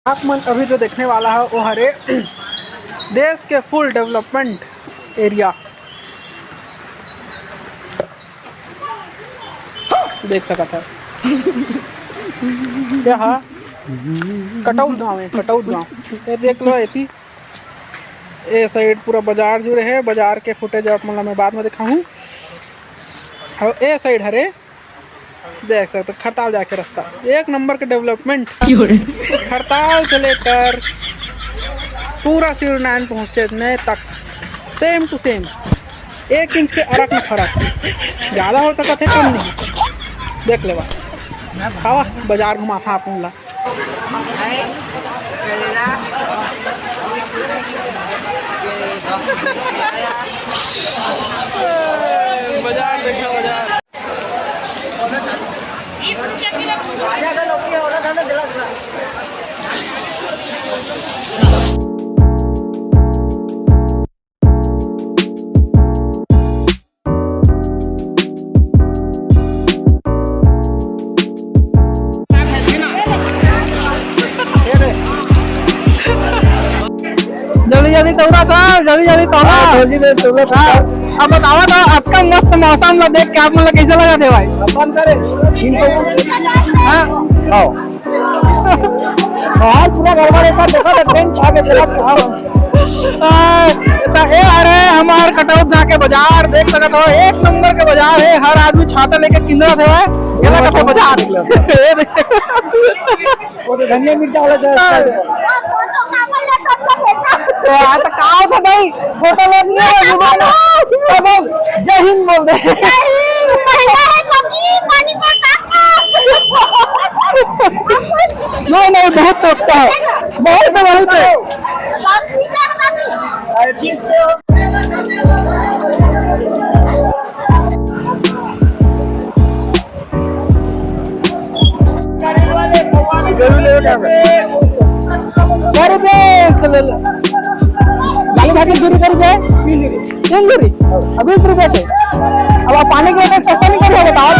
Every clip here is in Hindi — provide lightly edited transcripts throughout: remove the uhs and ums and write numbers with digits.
आप मन अभी जो देखने वाला है वो हरे देश के फुल डेवलपमेंट एरिया देख सकता है। क्या है कटौत गाँव है, कटौत गाँव ये देख लो। ऐसी ए साइड पूरा बाजार जुड़े है, बाजार के फुटेज आप मतलब मैं बाद में दिखाऊँ। और ए साइड हरे देख सकते खरताल जाके रास्ता एक नंबर के डेवलपमेंट। खरताल से लेकर पूरा सिरनान पहुँचने तक सेम टू सेम 1 इंच के अरक में फर्क, ज़्यादा हो सकता है कम नहीं। देख ले खावा बाजार घुमा था आप ला बाजार देखा बाजार जल्दी जल्दी तौरा सर, जल्दी जल्दी तौरा। अब बताओ तो आपका मस्त मौसम में देख के आप मतलब कैसे लगा थे भाई? अपन करे हाँ पूरा गड़बड़ ऐसा देखा था ट्रेन आगे चला। अरे हमारे कटौत गाँव के बाजार देख सकते हो, 1 नंबर के बाजार है। हर आदमी छाता लेके किंदरा थे भाई बाजार। वो तो धनिया मिर्चा वाला तो नहीं फोटो बोल जय हिंद बोल दे। नहीं नहीं बहुत टोकता है, बहुत बहुत है। लाली भाजी दूरी कर दे 3 दूरी 20 रुपए थे। अब आप पानी के लिए सस्ता नहीं कर बताओ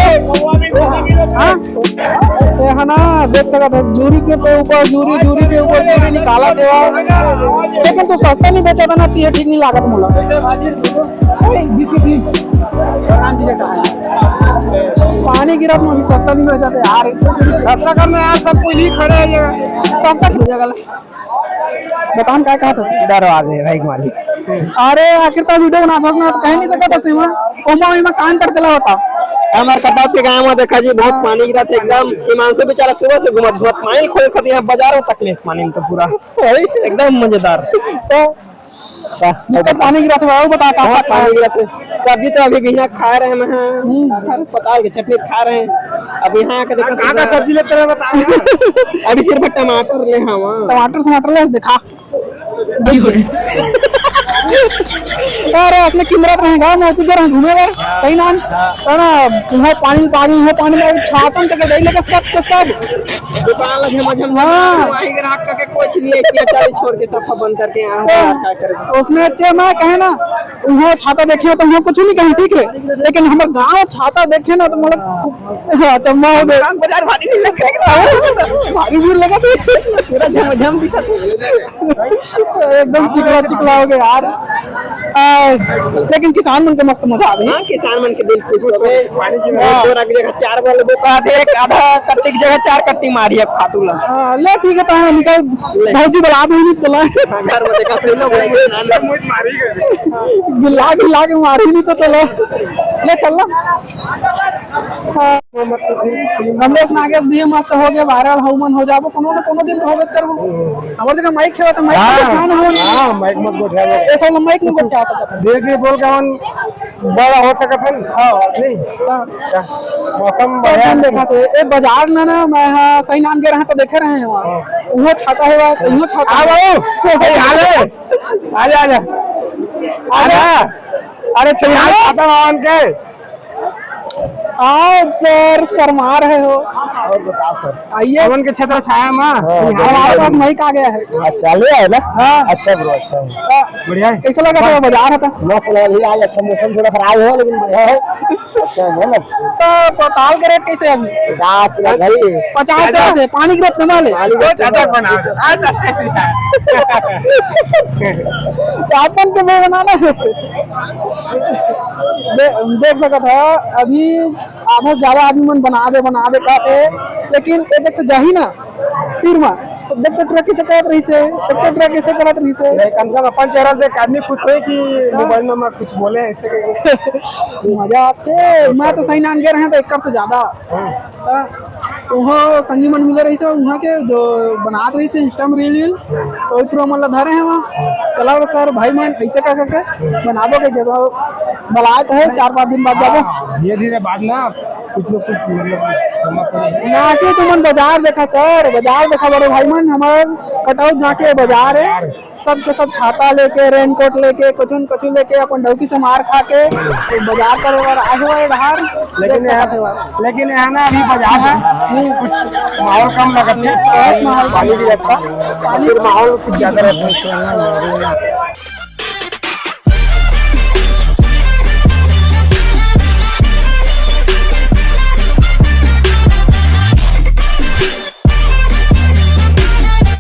तो है ना। देख सकता था जूरी के ऊपर जूरी के ऊपर जूरी निकाला देवा, लेकिन तो सस्ता नहीं बेचा था ना, ठीक नहीं लागत मुला। पानी गिरा तो सस्ता नहीं बेचा था यार, सस्ता करना यार सब कोई नहीं खड़े है सस्ता हो जाएगा। बताओ क्या कहा था दरवाजे भाई मालिक। अरे आखिर तो वीडियो बना था तो कह नहीं सका था सीमा ओमा कान करते ला होता। हमारे कटाव के गाँव में देखा जी बहुत पानी गिरा था एकदम। हिमांशु बेचारा सुबह से घुमत घुमत पानी खोल कर यहाँ बाजारों तक ले पानी में तो पूरा एकदम मजेदार। तो पानी गिरा था वो बता पानी गिरा था। सब्जी तो अभी यहाँ खा रहे हैं, पता की चटनी खा रहे हैं। अब यहाँ आकर देखा सब्जी लेते हैं बता। अभी सिर्फ टमाटर ले, हाँ टमाटर ले दिखा। अरे उसमें किमरा रहेगा मोती घर घूमे बार सही नाम है ना। तुम्हें पानी पानी है, पानी में छातन तक दे लेके सब के सब दुकान लगे मजम। हां वही ग्राहक के कुछ लिए किया चाली छोड़ के सब बंद करके यहां क्या करेंगे। उसमें अच्छे मैं कहे ना वो छाता देखे तो हम कुछ नहीं कहे ठीक है, लेकिन हमारे गांव छाता देखे ना तो मतलब चम्मा हो गया। बाजार भारी भी लग भारी भी लगा पूरा झमझम दिखा एकदम चिकला हो गया यार। लेकिन किसान मन के मस्त मजा आ गई। हाँ किसान मन के दिल खुश हो गए। पानी की जगह 4 बार एक आधा कट्टी की जगह 4 कट्टी मारी है फातूला। ले ठीक है तो निकल भाजी बला दो नहीं तला घर में देखा पहले गिला के मारी नहीं तो चलो ले चलना। रमेश नागेश भी मस्त हो गए वायरल हुमन हो जाबो कोनो न कोनो दिन होबे करबो। हमर जगह माइक खेवा त माइक खान हो। हां माइक मत बैठाबो ऐसा माइक नहीं बैठा सकता देख बोल के मन बड़ा हो सकत है। हां नहीं मौसम बढ़िया देखा थे ए बाजार में ना मैं सही नाम के रहा तो देखे रहे हैं वहां वो छाता है वो छाता। आ बाबू सही हाल है आजा अरे छाता मान के आओ सर, शर्मा रहे हो। और बताओ सर। आइए, पवन के छत्र छाया में हमारे पास माइक आ गया है। अच्छा ले आए ना। हाँ। अच्छा ब्रो, अच्छा बढ़िया है। कैसा लगा था बाजार है? मस्त लगा। ये आज अच्छा मौसम थोड़ा खराब है लेकिन बढ़िया है। अच्छा है ना। तो पताल का रेट कैसे है अभी? 50 लग गई। 50 है। पानी गिरत न वाले अपन के में बनाना है। देख सकत है अभी आधा से ज्यादा आदमी मन बना दे काटे, लेकिन एक से जाही ना तीर में तो देख ट्रक से करत रही से, ट्रक से करत रही से। कम से कम अपन चेहरा देख आदमी खुश हुए कि मोबाइल में मैं कुछ बोले ऐसे करके। मजा आते। मैं तो सही नान गए रहे तो एक से ज्यादा वहाँ संगी मन मिले रही से, वहाँ के जो बनात रही से इंस्टा में रील तो पूरा मतलब धरे हैं वहाँ। चला सर भाई मन ऐसे का करके बनाबो के जगह बलायत है 4-5 दिन बाद जाबो। धीरे धीरे बाद ना कुछ न कुछ मतलब ना के तुमन बाजार देखा सर, बाजार देखा बड़े भाई मन। हमारे कटौत जाके बाजार है, सब के सब छाता लेके, रेनकोट लेके, कचुन लेके, अपन डौकी से मार खा के तो बाजार करे और आगे वाले धार। लेकिन यहाँ ना अभी बाजार है कुछ माहौल कम लगता है, बहुत माहौल पानी भी रहता, पानी माहौल कुछ ज्यादा रहता है।